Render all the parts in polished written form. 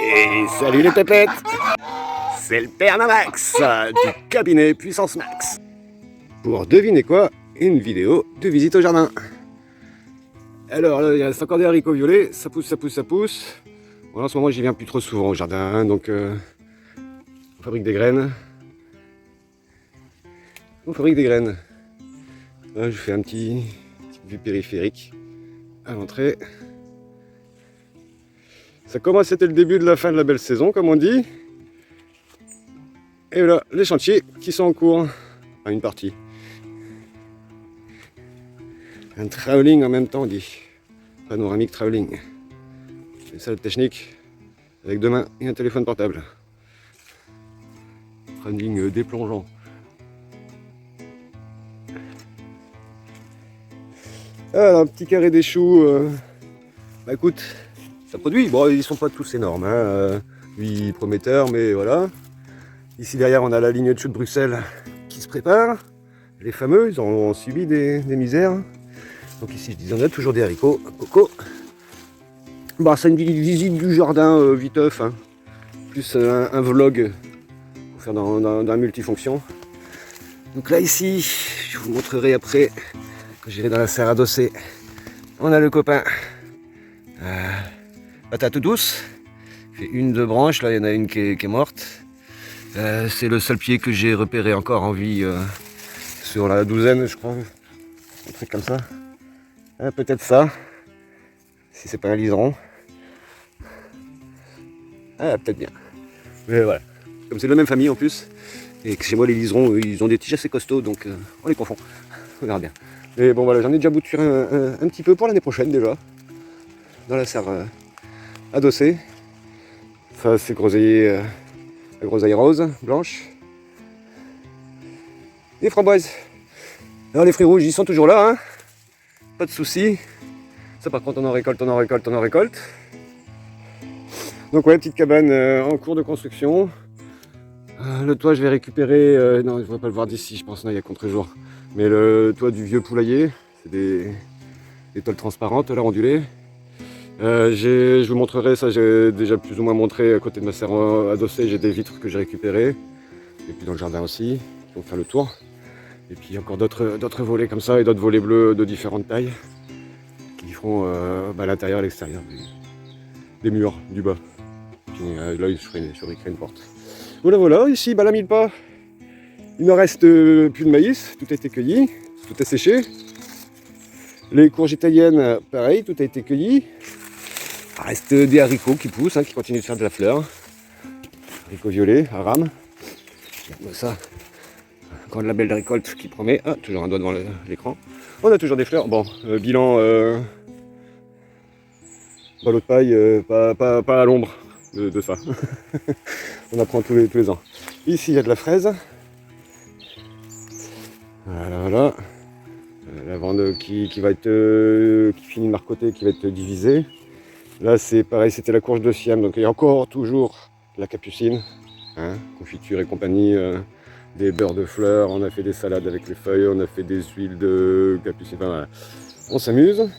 Et salut les pépettes! C'est le père Namax du cabinet Puissance Max. Pour devinez quoi, une vidéo de visite au jardin. Alors là, il reste encore des haricots violets, ça pousse, ça pousse, ça pousse. Bon, en ce moment, j'y viens plus trop souvent au jardin, donc on fabrique des graines. Là, je fais un petit vue périphérique à l'entrée. Ça commence, c'était le début de la fin de la belle saison, comme on dit. Et voilà, les chantiers qui sont en cours. Enfin, une partie. Un travelling en même temps, on dit. Panoramique travelling. C'est ça la technique. Avec deux mains et un téléphone portable. Travelling déplongeant. Alors, un petit carré des choux. Bah écoute, ça produit. Bon, ils sont pas tous énormes. Lui, prometteur, mais voilà. Ici derrière, on a la ligne de choux de Bruxelles qui se prépare. Les fameux, ils ont subi des misères. Donc ici, je disais, on a toujours des haricots, coco. Bah, c'est une visite du jardin viteuf, hein. Plus un vlog pour faire dans multifonction. Donc là, ici, je vous montrerai après, quand j'irai dans la serre adossée. On a le copain patate douce. Il fait une, deux branches, là, il y en a une qui est morte. C'est le seul pied que j'ai repéré encore en vie sur la douzaine, je crois. Un truc comme ça. Peut-être ça, si c'est pas un liseron. Peut-être bien. Mais voilà. Comme c'est de la même famille en plus, et que chez moi les liserons, ils ont des tiges assez costauds, donc on les confond. On verra bien. Mais bon voilà, j'en ai déjà bouturé un petit peu pour l'année prochaine déjà. Dans la serre adossée. Ça c'est groseillier. La groseille rose, blanche. Les framboises. Alors les fruits rouges, ils sont toujours là, hein. Pas de soucis. Ça par contre on en récolte. Donc ouais, petite cabane en cours de construction. Le toit je vais récupérer, non je ne pourrais pas le voir d'ici je pense, non il y a contre-jour. Mais le toit du vieux poulailler, c'est des tôles transparentes là ondulées. Je vous montrerai, ça j'ai déjà plus ou moins montré à côté de ma serre adossée, j'ai des vitres que j'ai récupérées. Et puis dans le jardin aussi, qui vont faire le tour. Et puis encore d'autres volets comme ça et d'autres volets bleus de différentes tailles qui feront l'intérieur et l'extérieur des murs du bas. Puis là je ferai une porte. Voilà, ici la mille-pas. Il ne reste plus de maïs, tout a été cueilli, tout est séché. Les courges italiennes, pareil, tout a été cueilli. Il reste des haricots qui poussent, qui continuent de faire de la fleur. Haricots violets, à rame. Ça, encore de la belle récolte qui promet. Toujours un doigt devant l'écran. On a toujours des fleurs. Bon, bilan ballot de paille, pas à l'ombre de ça. On apprend tous les ans. Ici, il y a de la fraise. Voilà. Lavande qui va être qui finit de marcoter, qui va être divisée. Là c'est pareil, c'était la courge de Siam, donc il y a encore toujours la capucine, confiture et compagnie, des beurres de fleurs, on a fait des salades avec les feuilles, on a fait des huiles de capucine, enfin voilà, on s'amuse.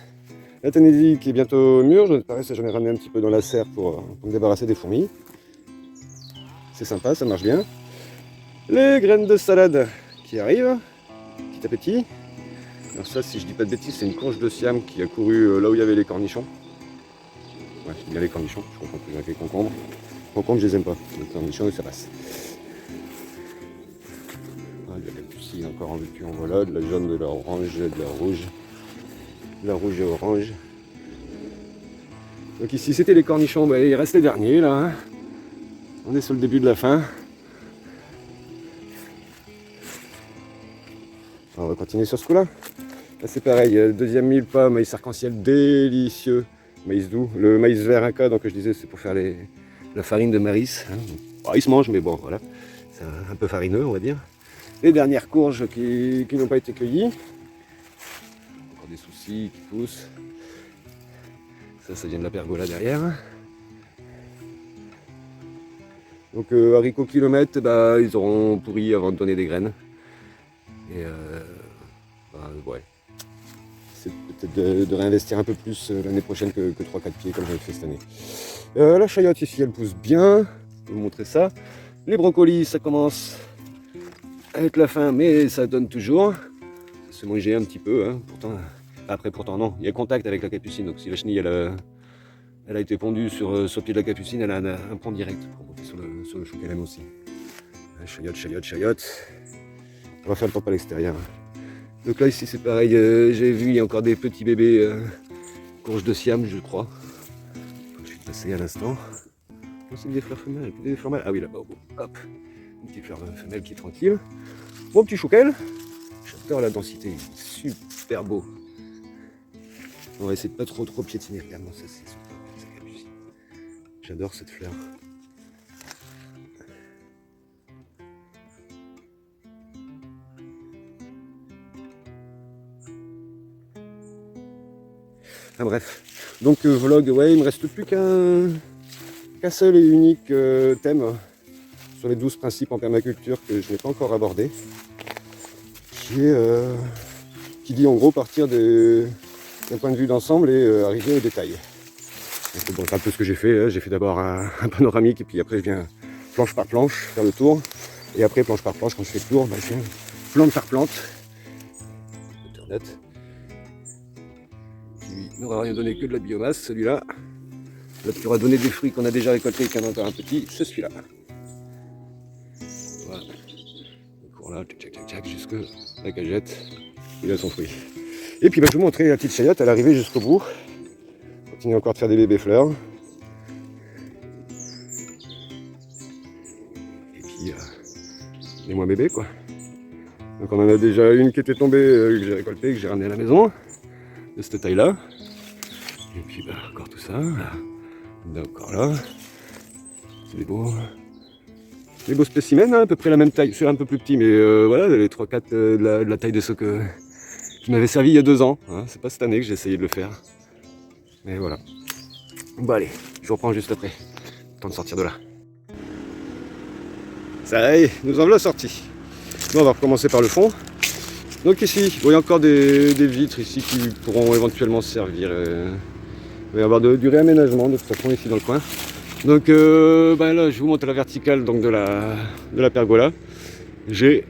La Tennessee qui est bientôt mûre, pareil ça j'en ai ramené un petit peu dans la serre pour me débarrasser des fourmis. C'est sympa, ça marche bien. Les graines de salade qui arrivent, petit à petit. Alors ça, si je dis pas de bêtises, c'est une courge de Siam qui a couru là où il y avait les cornichons. Ouais, j'aime bien les cornichons, je comprends plus avec les concombres. Les concombres, je les aime pas. Les cornichons, ça passe. De la capucine encore en veux-tu, en voilà, de la jaune, de la orange, de la rouge. De la rouge et orange. Donc ici, c'était les cornichons, il reste les derniers là. On est sur le début de la fin. Alors, on va continuer sur ce coup-là. Là c'est pareil, deuxième mille-pas, maïs arc-en-ciel délicieux, maïs doux, le maïs vert Inca, donc je disais c'est pour faire la farine de maïs. Il se mange mais bon voilà, c'est un peu farineux on va dire. Les dernières courges qui n'ont pas été cueillies, encore des soucis qui poussent, ça vient de la pergola derrière. Donc haricots kilomètres, ils auront pourri avant de donner des graines. Et ouais. C'est peut-être de réinvestir un peu plus l'année prochaine que 3-4 pieds comme j'avais fait cette année. La chayotte ici, elle pousse bien. Je vais vous montrer ça. Les brocolis, ça commence à être la fin, mais ça donne toujours. Ça se mangeait un petit peu, hein. Pourtant non, il y a contact avec la capucine. Donc si la chenille elle a été pondue sur le pied de la capucine, elle a un pont direct pour monter sur le chou qu'elle aime aussi. Chayotte. On va faire le tour par l'extérieur. Donc là ici c'est pareil, j'ai vu il y a encore des petits bébés courges de Siam je crois. Je suis passé à l'instant. C'est des fleurs femelles, ah oui là-bas, hop, une petite fleur femelle qui est tranquille. Mon petit chouquel, j'adore la densité, il est super beau. On va essayer de pas trop piétiner, regarde-moi ça, c'est super beau. J'adore cette fleur. Enfin bref, donc vlog, ouais, il me reste plus qu'un seul et unique thème sur les 12 principes en permaculture que je n'ai pas encore abordé, qui dit en gros partir d'un point de vue d'ensemble et arriver au détail. Donc, bon, c'est un peu ce que j'ai fait, hein. J'ai fait d'abord un panoramique et puis après je viens planche par planche faire le tour, et après planche par planche quand je fais le tour, je viens plante par plante. Internet. Il n'aura rien donné que de la biomasse, celui-là. L'autre qui aura donné des fruits qu'on a déjà récoltés et qui en a encore un petit, c'est celui-là. Voilà. Donc là, tchac, jusque la cagette, il a son fruit. Et puis je vais vous montrer la petite chayotte, elle est arrivée jusqu'au bout. Continue encore de faire des bébés fleurs. Et puis, les moins bébés quoi. Donc on en a déjà une qui était tombée, que j'ai récoltée, que j'ai ramenée à la maison, de cette taille-là. Et puis encore tout ça. Encore là. C'est des beaux spécimens, hein, à peu près la même taille. C'est un peu plus petit, mais voilà, les 3-4 de la taille de ceux que je m'avais servi il y a 2 ans. Hein. C'est pas cette année que j'ai essayé de le faire. Mais voilà. Bon allez, je vous reprends juste après. Temps de sortir de là. Ça y est, nous en voilà sortis. Bon, on va recommencer par le fond. Donc ici, il y a encore des vitres ici qui pourront éventuellement servir. Il va y avoir du réaménagement de toute façon ici dans le coin. Donc là je vous montre à la verticale donc, de la pergola. J'ai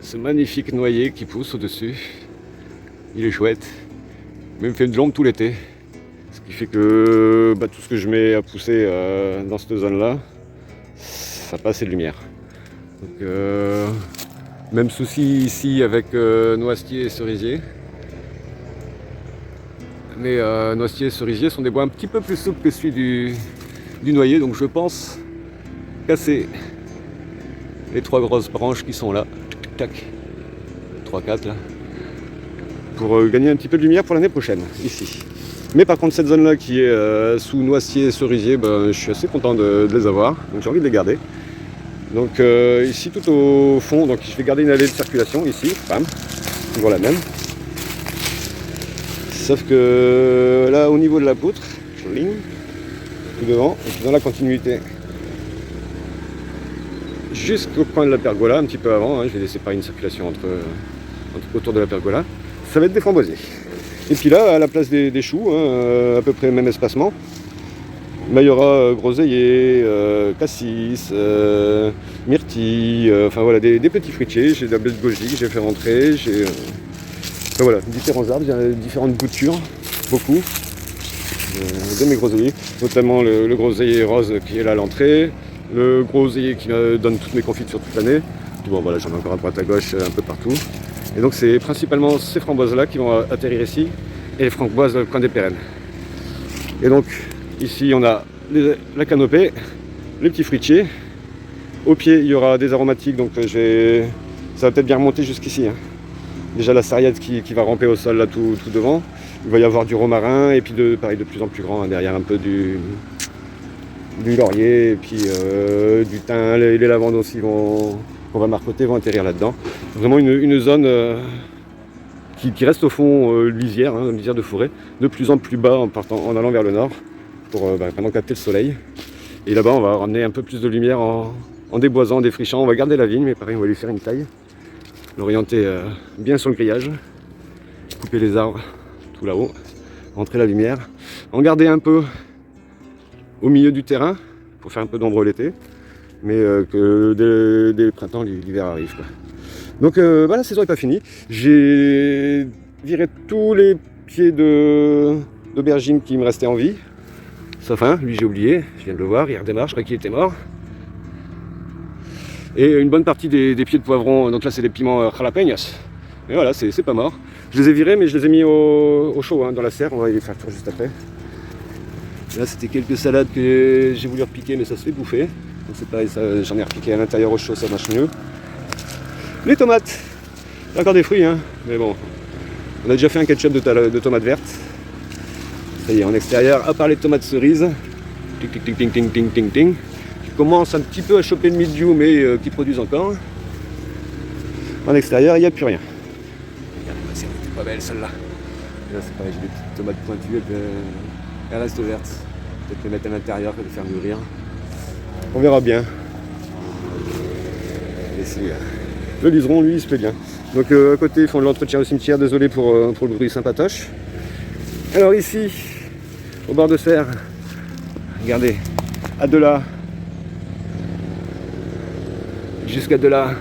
ce magnifique noyer qui pousse au-dessus. Il est chouette. Il me fait de l'ombre tout l'été. Ce qui fait que tout ce que je mets à pousser dans cette zone-là, ça passe et de lumière. Donc même souci ici avec noisetier et cerisier. Mais noisetier et cerisier sont des bois un petit peu plus souples que celui du noyer, donc je pense casser les 3 grosses branches qui sont là, tac, 3-4 là, pour gagner un petit peu de lumière pour l'année prochaine, ici. Mais par contre cette zone là qui est sous noisetier et cerisier, je suis assez content de les avoir, donc j'ai envie de les garder. Donc ici tout au fond, donc je vais garder une allée de circulation ici, bam, toujours la même. Sauf que là au niveau de la poutre, je ligne tout devant, et puis dans la continuité jusqu'au coin de la pergola, un petit peu avant, hein, je vais laisser séparer une circulation autour de la pergola, ça va être des framboisiers. Et puis là, à la place des choux, hein, à peu près le même espacement, il y aura groseillier, cassis, myrtille, enfin voilà, des petits fruitiers. J'ai de la baie de goji que j'ai fait rentrer, j'ai voilà, différents arbres, j'ai différentes boutures, beaucoup de mes groseilliers, notamment le groseillier rose qui est là à l'entrée, le groseillier qui me donne toutes mes confitures toute l'année. Bon voilà, j'en ai encore à droite à gauche, un peu partout. Et donc c'est principalement ces framboises-là qui vont atterrir ici, et les framboises dans le coin des pérennes. Et donc ici on a la canopée, les petits fruitiers. Au pied il y aura des aromatiques, donc ça va peut-être bien remonter jusqu'ici. Hein. Déjà la sarriette qui va ramper au sol là tout devant. Il va y avoir du romarin et puis pareil de plus en plus grand, hein, derrière un peu du laurier et puis du thym, les lavandes aussi qu'on va marcoter vont atterrir là-dedans. Vraiment une zone qui reste au fond lisière, hein, lisière de forêt, de plus en plus bas en allant vers le nord pour vraiment capter le soleil. Et là-bas on va ramener un peu plus de lumière en déboisant, en défrichant. On va garder la vigne mais pareil on va lui faire une taille, l'orienter bien sur le grillage, couper les arbres tout là-haut, rentrer la lumière, en garder un peu au milieu du terrain pour faire un peu d'ombre l'été, mais que dès le printemps, l'hiver arrive, quoi. Donc voilà, la saison n'est pas finie. J'ai viré tous les pieds d'aubergine qui me restaient en vie. Sauf un, lui j'ai oublié, je viens de le voir, il redémarre, je crois qu'il était mort. Et une bonne partie des pieds de poivron, donc là c'est des piments jalapeños. Mais voilà, c'est pas mort. Je les ai virés, mais je les ai mis au chaud, hein, dans la serre, on va y faire le tour juste après. Là c'était quelques salades que j'ai voulu repiquer, mais ça se fait bouffer. Donc c'est pareil, j'en ai repiqué à l'intérieur au chaud, ça marche mieux. Les tomates, encore des fruits, hein, mais bon. On a déjà fait un ketchup de tomates vertes. Ça y est, en extérieur, à part les tomates cerises, ting ting ting ting ting ting ting, qui commencent un petit peu à choper le mildiou, mais qui produisent encore. En extérieur, il n'y a plus rien. Regarde, elle était pas belle celle-là. Là c'est pareil, j'ai des petites tomates pointues, elles restent vertes. Peut-être les mettre à l'intérieur et les faire mûrir. On verra bien. Et c'est le liseron, lui, il se plaît bien. Donc à côté, ils font de l'entretien au cimetière. Désolé pour le bruit sympatoche. Alors ici, au bord de serre, regardez, à de là, jusqu'à de là,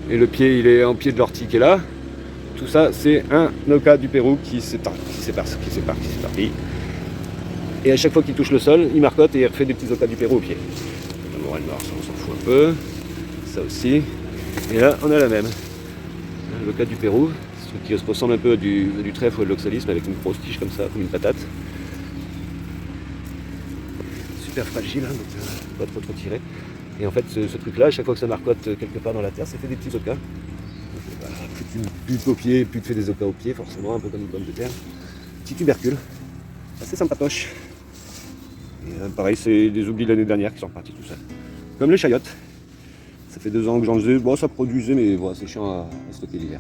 et le pied, il est en pied de l'ortie qui est là. Tout ça, c'est un oca du Pérou qui s'éparpille. Et à chaque fois qu'il touche le sol, il marcotte et il refait des petits ocas du Pérou au pied. La morelle noire, ça on s'en fout un peu. Ça aussi. Et là, on a la même. L'oca du Pérou, ce truc qui ressemble un peu à du trèfle ou de l'oxalis, mais avec une grosse tige comme ça, comme une patate. Super fragile, hein, donc pas trop tirer. Et en fait, ce truc-là, à chaque fois que ça marcotte quelque part dans la terre, ça fait des petits ocas. Voilà, plus tu putes au pied, plus tu fais des ocas au pied, forcément, un peu comme une pomme de terre. Petit tubercule. Assez sympatoche. Et pareil, c'est des oublis de l'année dernière qui sont repartis tout seuls. Comme les chayotes. Ça fait 2 ans que j'en faisais. Bon, ça produisait, mais bon, c'est chiant à stocker l'hiver.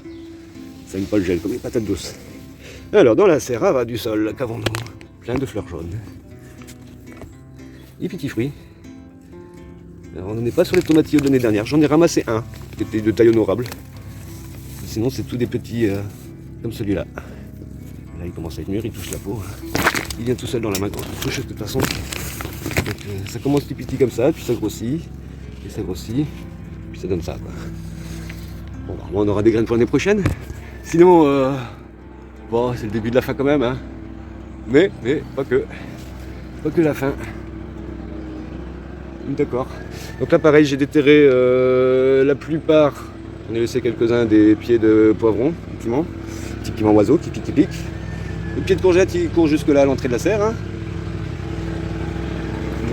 Ça n'aime pas le gel, comme les patates douces. Alors, dans la serre à ras du sol, qu'avons-nous? Plein de fleurs jaunes. Et petits fruits. Alors, on n'en est pas sur les tomatillos de l'année dernière. J'en ai ramassé un, qui était de taille honorable. Sinon, c'est tous des petits comme celui-là. Là, il commence à être mûr, il touche la peau. Il vient tout seul dans la main quand on touche de toute façon. Donc, ça commence petit comme ça, puis ça grossit, et ça grossit, puis ça donne ça, quoi. Bon, on aura des graines pour l'année prochaine. Sinon, bon, c'est le début de la fin quand même, hein. Mais pas que la fin. D'accord. Donc là, pareil, j'ai déterré la plupart. J'en ai laissé quelques-uns des pieds de poivron, piment, petit piment oiseau qui pique. Le pied de courgette, il court jusque là à l'entrée de la serre. Hein.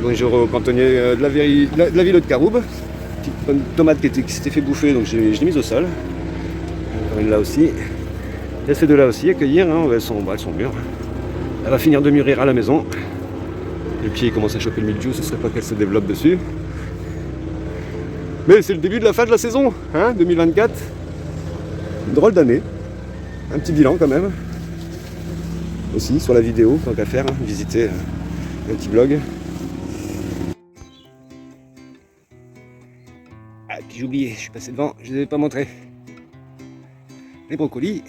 Donc j'ai recantonné de la ville de Caroube. Petite tomate qui s'était fait bouffer, donc je l'ai mise au sol. Encore une là aussi. Et ces deux-là aussi à cueillir, hein. Elles sont mûres. Elle va finir de mûrir à la maison. Le pied commence à choper le mildiou, ce serait pas qu'elle se développe dessus. Mais c'est le début de la fin de la saison, hein, 2024. Une drôle d'année. Un petit bilan quand même. Aussi sur la vidéo, tant qu'à faire, hein, visiter un petit blog. Ah, puis j'ai oublié, je suis passé devant, je ne les avais pas montré. Les brocolis,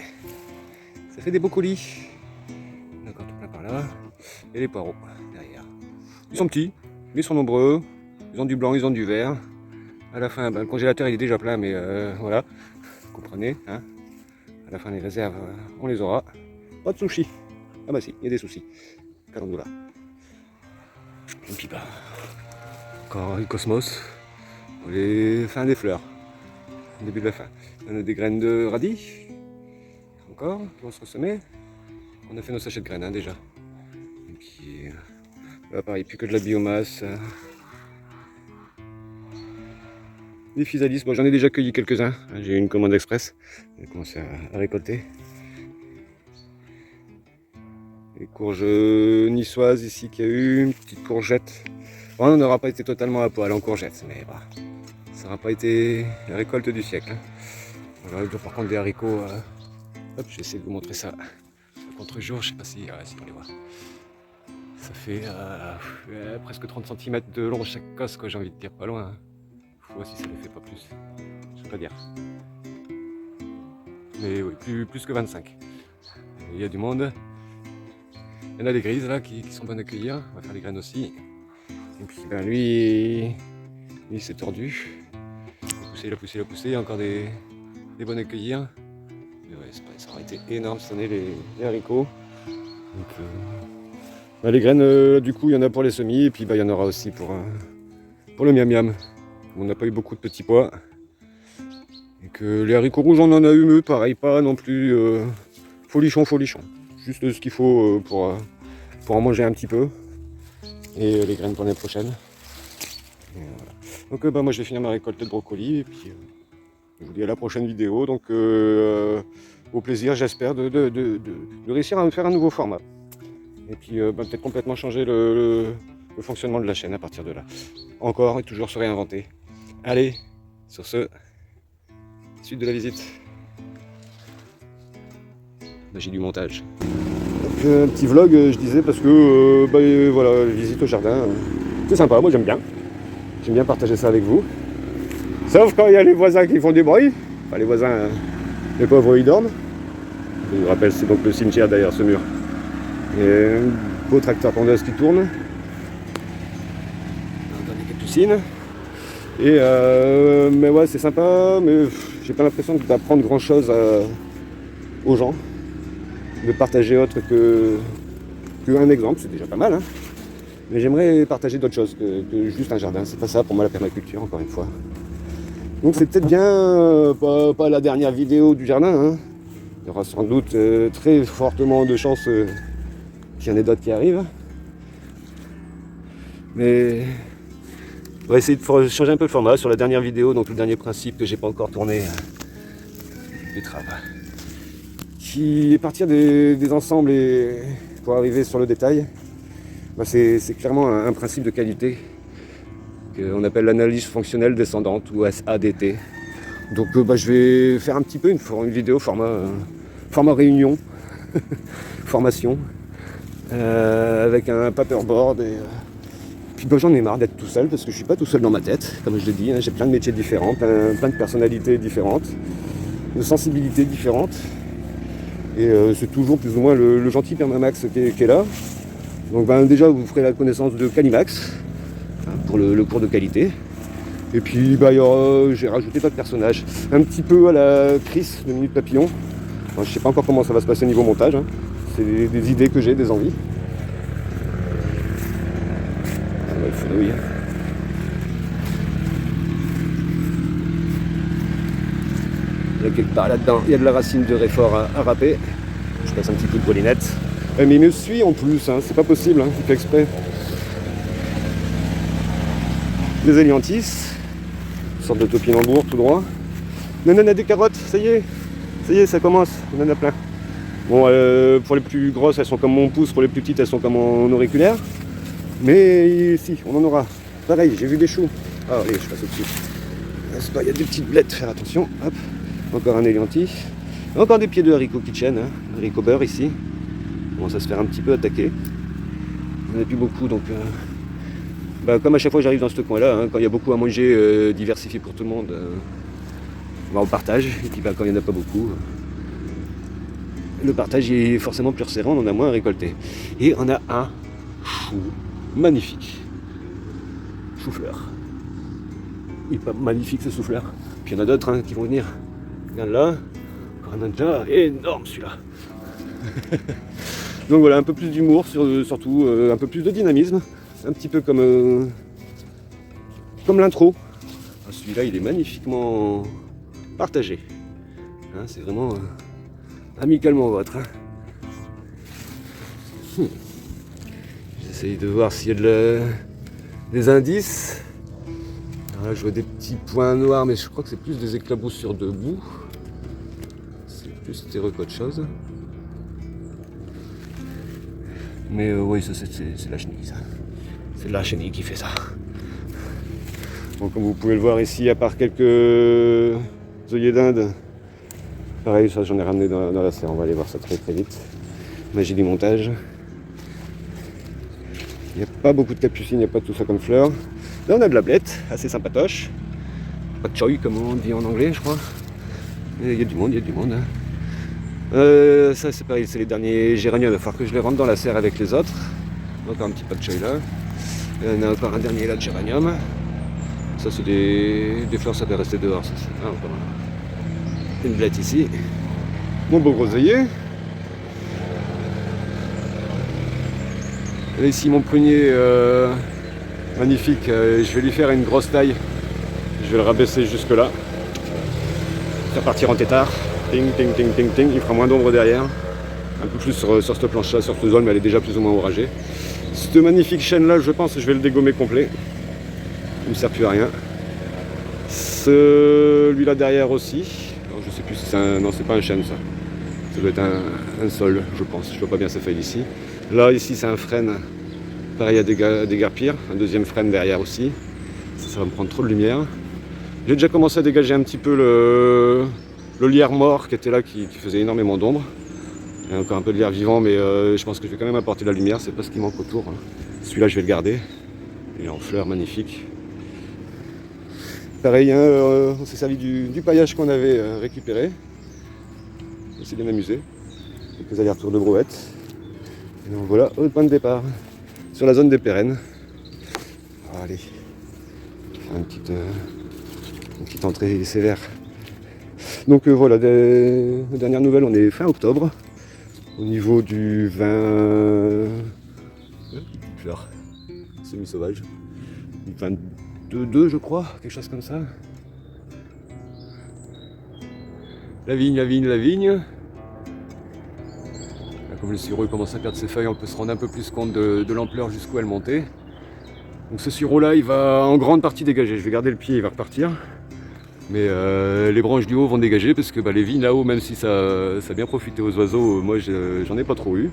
ça fait des brocolis. D'accord, tout plein par là. Et les poireaux derrière. Ils sont petits, mais ils sont nombreux. Ils ont du blanc, ils ont du vert. À la fin, le congélateur il est déjà plein, mais voilà, vous comprenez. Hein, à la fin, les réserves, on les aura. Pas de sushi. Ah bah si, il y a des soucis. Calandula. Et puis bah, encore une cosmos. Les fins des fleurs. Début de la fin. On a des graines de radis. Encore, qui vont se ressemer. On a fait nos sachets de graines, hein, déjà. Et puis, là pareil, plus que de la biomasse. Des physalis, bon, j'en ai déjà cueilli quelques-uns. J'ai eu une commande express. J'ai commencé à récolter. Les courges niçoises ici qu'il y a eu, une petite courgette. Bon, on n'aura pas été totalement à poil en courgettes, mais bah, ça n'aura pas été la récolte du siècle. Voilà, par contre des haricots. Hop, je vais essayer de vous montrer ça. Le contre-jour, je sais pas si on les voit. Ça fait presque 30 cm de long chaque cosse, quoi, j'ai envie de dire, pas loin. Hein. Faut voir si ça ne fait pas plus. Je sais pas dire. Mais oui, plus que 25. Il y a du monde. Il y en a des grises là qui sont bonnes à cueillir. On va faire les graines aussi. Et puis ben, lui s'est tordu. Il a poussé. Il y a encore des bonnes à cueillir. Mais ouais, ça aurait été énorme cette année les haricots. Donc, ben, les graines, du coup, il y en a pour les semis. Et puis ben, il y en aura aussi pour le miam miam. On n'a pas eu beaucoup de petits pois. Et que les haricots rouges, on en a eu, pareil, pas non plus folichon. Juste ce qu'il faut pour en manger un petit peu. Et les graines pour l'année prochaine. Et voilà. Donc bah, moi je vais finir ma récolte de brocoli et puis je vous dis à la prochaine vidéo. Donc au plaisir, j'espère de réussir à faire un nouveau format. Et puis peut-être complètement changer le fonctionnement de la chaîne à partir de là. Encore et toujours se réinventer. Allez, sur ce, suite de la visite. Magie du montage. Donc, un petit vlog, je disais, parce que voilà, visite au jardin, c'est sympa, moi j'aime bien. J'aime bien partager ça avec vous. Sauf quand il y a les voisins qui font du bruit. Enfin, les voisins, les pauvres, ils dorment. Je vous rappelle, c'est donc le cimetière derrière ce mur. Et un beau tracteur tondeuse qui tourne. Encore des capucines. Et mais ouais, c'est sympa, mais j'ai pas l'impression d'apprendre grand chose aux gens. De partager autre qu'un exemple, c'est déjà pas mal. Hein. Mais j'aimerais partager d'autres choses que juste un jardin. C'est pas ça pour moi la permaculture, encore une fois. Donc c'est peut-être bien, pas la dernière vidéo du jardin. Hein. Il y aura sans doute très fortement de chances qu'il y en ait d'autres qui arrivent. Mais on va essayer de changer un peu le format sur la dernière vidéo, donc le dernier principe que j'ai pas encore tourné. Betterave. Qui est partir des ensembles et pour arriver sur le détail, bah c'est clairement un principe de qualité qu'on appelle l'analyse fonctionnelle descendante ou SADT. Donc bah, je vais faire un petit peu une vidéo format réunion, formation, avec un paperboard. Et puis bah, j'en ai marre d'être tout seul parce que je suis pas tout seul dans ma tête, comme je l'ai dit, hein, j'ai plein de métiers différents, plein de personnalités différentes, de sensibilités différentes. Et c'est toujours plus ou moins le gentil Permamax qui est là. Donc ben, déjà vous ferez la connaissance de Calimax hein, pour le cours de qualité. Et puis bah, j'ai rajouté d'autres personnages. Un petit peu à la Chris de Minute Papillon. Enfin, je ne sais pas encore comment ça va se passer niveau montage. Hein. C'est des idées que j'ai, des envies. Ah, ouais, fenouil. Il y a quelque part là-dedans, il y a de la racine de réfort à râper. Je passe un petit coup de bolinette. Mais il me suit en plus, hein. C'est pas possible, hein. Il fait exprès. Des hélianthis, une sorte de topinambour tout droit. Non, on a des carottes, ça y est, ça commence, on en a plein. Bon, pour les plus grosses, elles sont comme mon pouce, pour les plus petites, elles sont comme mon auriculaire. Mais si, on en aura. Pareil, j'ai vu des choux. Ah, allez, je passe au-dessus. Il y a des petites blettes, faire attention. Hop. Encore un éliantis. Encore des pieds de haricots kitchen, hein. Haricots beurre ici. On commence à se faire un petit peu attaquer. Il n'y en a plus beaucoup, donc comme à chaque fois j'arrive dans ce coin-là, hein, quand il y a beaucoup à manger diversifié pour tout le monde, on partage. Et puis quand il n'y en a pas beaucoup, le partage est forcément plus resserrant, on en a moins à récolter. Et on a un chou magnifique. Chou-fleur. Il est pas magnifique ce souffleur. Puis il y en a d'autres hein, qui vont venir. Regarde là, encore un autre là, énorme celui-là. Donc voilà, un peu plus d'humour, surtout un peu plus de dynamisme, un petit peu comme l'intro. Ah, celui-là, il est magnifiquement partagé. Hein, c'est vraiment amicalement votre. Hein. J'essaye de voir s'il y a des indices. Là, je vois des petits points noirs, mais je crois que c'est plus des éclaboussures de boue. C'est plus terreux qu'autre chose. Mais oui, ça c'est la chenille, ça. C'est la chenille qui fait ça. Donc comme vous pouvez le voir ici, à part quelques œillets d'Inde, pareil, ça j'en ai ramené dans la serre, on va aller voir ça très très vite. Magie du montage. Il n'y a pas beaucoup de capucines, il n'y a pas tout ça comme fleurs. Là on a de la blette, assez sympatoche. Pas de choy comme on dit en anglais je crois. Il y a du monde, Hein. Ça c'est pareil, c'est les derniers géraniums, il va falloir que je les rentre dans la serre avec les autres. Encore un petit pas de choy là. Il y en a encore un dernier là de géranium. Ça c'est des fleurs, ça peut rester dehors. Ça, encore une blette ici. Mon beau groseillier. Et ici mon prunier magnifique, je vais lui faire une grosse taille. Je vais le rabaisser jusque là. Faire partir en tétard. Ting, ting, ting, ting, ting. Il fera moins d'ombre derrière. Un peu plus sur cette planche-là, sur ce zone, mais elle est déjà plus ou moins oragée. Cette magnifique chêne-là, je pense que je vais le dégommer complet. Il ne me sert plus à rien. Celui-là derrière aussi. Alors, je sais plus si c'est un... Non, c'est pas un chêne, ça. Ça doit être un sol, je pense. Je vois pas bien sa feuille ici. Là, ici, c'est un frêne. Pareil, il y a des guerpires. Un deuxième frêne derrière aussi. Ça va me prendre trop de lumière. J'ai déjà commencé à dégager un petit peu le lierre mort qui était là, qui faisait énormément d'ombre. Il y a encore un peu de lierre vivant, mais je pense que je vais quand même apporter de la lumière. C'est pas ce qui manque autour. Celui-là, je vais le garder. Il est en fleurs, magnifique. Pareil, hein, on s'est servi du paillage qu'on avait récupéré. On s'est bien amusé. Quelques allers-retours de brouette. Et donc voilà, au point de départ. Sur la zone des pérennes. Allez. Faire une petite entrée sévère. Donc voilà, dernière nouvelle, on est fin octobre. Au niveau du 20... Petite fleur semi-sauvage. Du 22, je crois, quelque chose comme ça. La vigne, la vigne, la vigne. Là, comme le sureau commence à perdre ses feuilles, on peut se rendre un peu plus compte de l'ampleur jusqu'où elle montait. Donc ce sureau-là, il va en grande partie dégager. Je vais garder le pied, il va repartir. Mais les branches du haut vont dégager parce que les vignes là-haut, même si ça a bien profité aux oiseaux, moi j'en ai pas trop eu.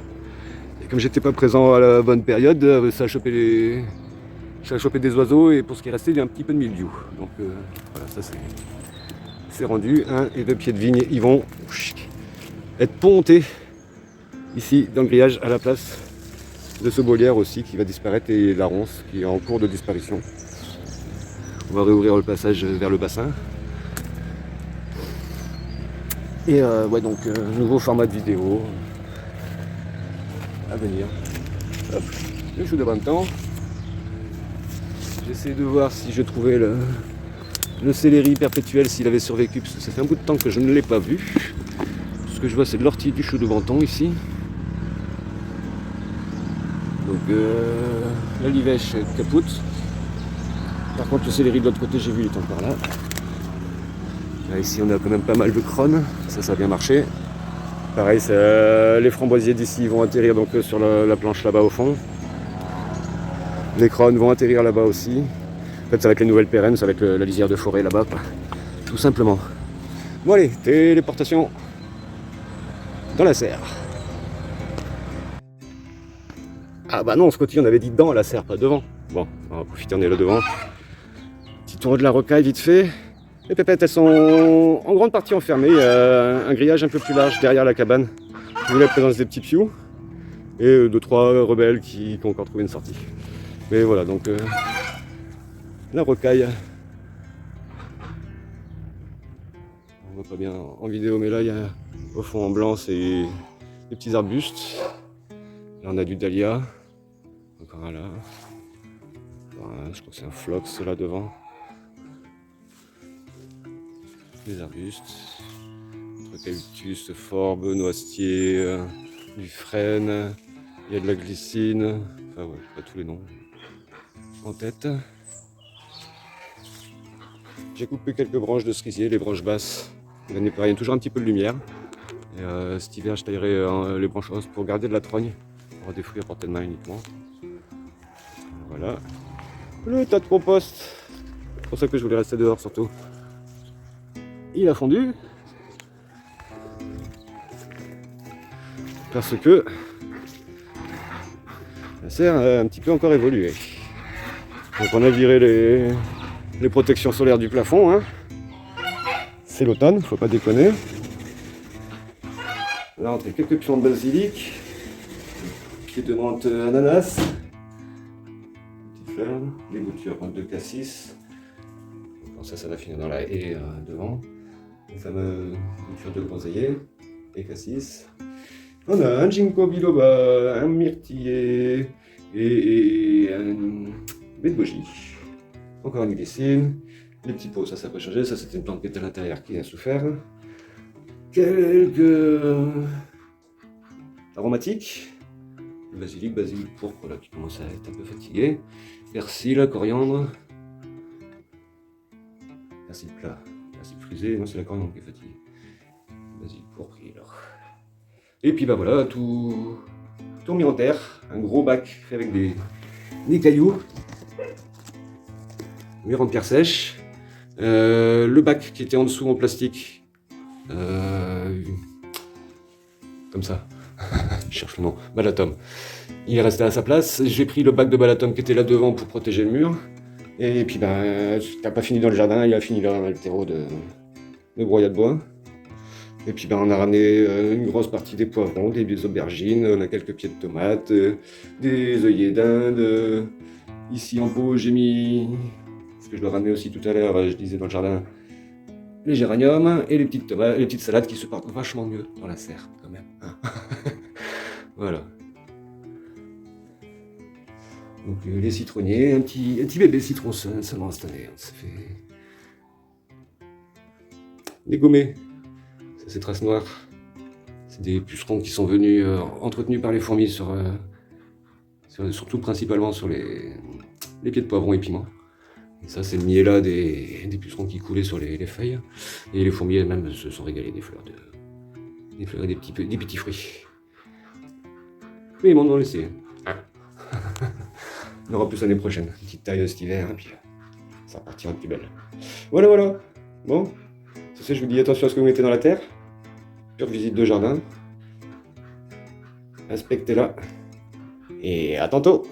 Et comme j'étais pas présent à la bonne période, ça a chopé des oiseaux et pour ce qui est resté, il y a un petit peu de mildiou. Donc voilà, ça c'est rendu. 1 et 2 pieds de vigne, ils vont être pontés ici dans le grillage à la place de ce bolière aussi qui va disparaître et la ronce qui est en cours de disparition. On va réouvrir le passage vers le bassin. Et ouais, donc nouveau format de vidéo à venir. Hop, le chou de printemps. J'essaie de voir si je trouvais le céleri perpétuel, s'il avait survécu, parce que ça fait un bout de temps que je ne l'ai pas vu. Tout ce que je vois, c'est de l'ortie du chou de Menton ici. Donc la livèche capoute. Par contre, le céleri de l'autre côté, j'ai vu, il est encore là. Là, ici, on a quand même pas mal de crônes. Ça a bien marché. Pareil, les framboisiers d'ici vont atterrir donc, sur la planche là-bas au fond. Les crônes vont atterrir là-bas aussi. En fait, ça va être les nouvelles pérennes, ça va être la lisière de forêt là-bas, tout simplement. Bon allez, téléportation dans la serre. Ah bah non, Scotty, on avait dit dans la serre, pas devant. Bon, on va profiter, on est là devant. Petit tour de la rocaille vite fait. Les pépettes, elles sont en grande partie enfermées. Il y a un grillage un peu plus large derrière la cabane. Vous la présence des petits pioux. Et 2-3 rebelles qui ont encore trouvé une sortie. Mais voilà, donc la rocaille. On voit pas bien en vidéo, mais là, il y a au fond en blanc, c'est des petits arbustes. Là, on a du dahlia. Encore un là. Voilà, je crois que c'est un phlox là devant. Des arbustes. Eucalyptus, forbe, noisetier, du frêne. Il y a de la glycine. Enfin ouais, pas tous les noms en tête. J'ai coupé quelques branches de cerisier, les branches basses. Il y a toujours un petit peu de lumière. Et cet hiver, je taillerai les branches hausses pour garder de la trogne. Il y aura des fruits à portée de main uniquement. Voilà. Le tas de compost. C'est pour ça que je voulais rester dehors surtout. Il a fondu. Parce que la serre a un petit peu encore évolué. Donc on a viré les protections solaires du plafond. Hein. C'est l'automne, faut pas déconner. Là on a quelques pions de basilic, pieds de menthe ananas, petites fleurs, des boutures de cassis. Bon, ça va finir dans la haie devant. Les fameux boutures de groseillier. et cassis. On a un ginkgo biloba, un myrtillier et un baie de goji. Encore une glycine. Les petits pots, ça peut changer. Ça, c'était une plante qui était à l'intérieur qui a souffert. Quelques aromatiques. Le basilic pourpre là, qui commence à être un peu fatigué. Persil, coriandre. Persil plat, persil frisé. Non, c'est la coriandre qui est fatiguée. Basilic pourpre, alors. Et puis bah voilà, tout mis en terre. Un gros bac fait avec des cailloux. Mur en pierre sèche. Le bac qui était en dessous en plastique. Comme ça. Je cherche le nom. Balatom. Il est resté à sa place. J'ai pris le bac de Balatom qui était là devant pour protéger le mur. Et puis t'as pas fini dans le jardin, il a fini là dans le terreau de broyat de bois. Et puis on a ramené une grosse partie des poivrons, des aubergines, on a quelques pieds de tomates, des œillets d'Inde. Ici en pot j'ai mis, ce que je dois ramener aussi tout à l'heure, je disais dans le jardin, les géraniums et les petites tomates, les petites salades qui se portent vachement mieux dans la serre quand même. Voilà. Donc les citronniers, un petit bébé citron seulement cette année, on s'est fait dégommer. Ça c'est traces noires. C'est des pucerons qui sont venus entretenus par les fourmis surtout principalement sur les pieds de poivron et piment. Et ça c'est le miella des pucerons qui coulaient sur les feuilles. Et les fourmis elles-mêmes se sont régalées des fleurs et des petits fruits. Mais ils m'en ont laissé. On aura plus l'année prochaine. Une petite taille cet hiver, et puis ça repartira de plus belle. Voilà. Bon, sur ce, je vous dis attention à ce que vous mettez dans la terre. Pure visite de jardin. Inspectez-la. Et à tantôt!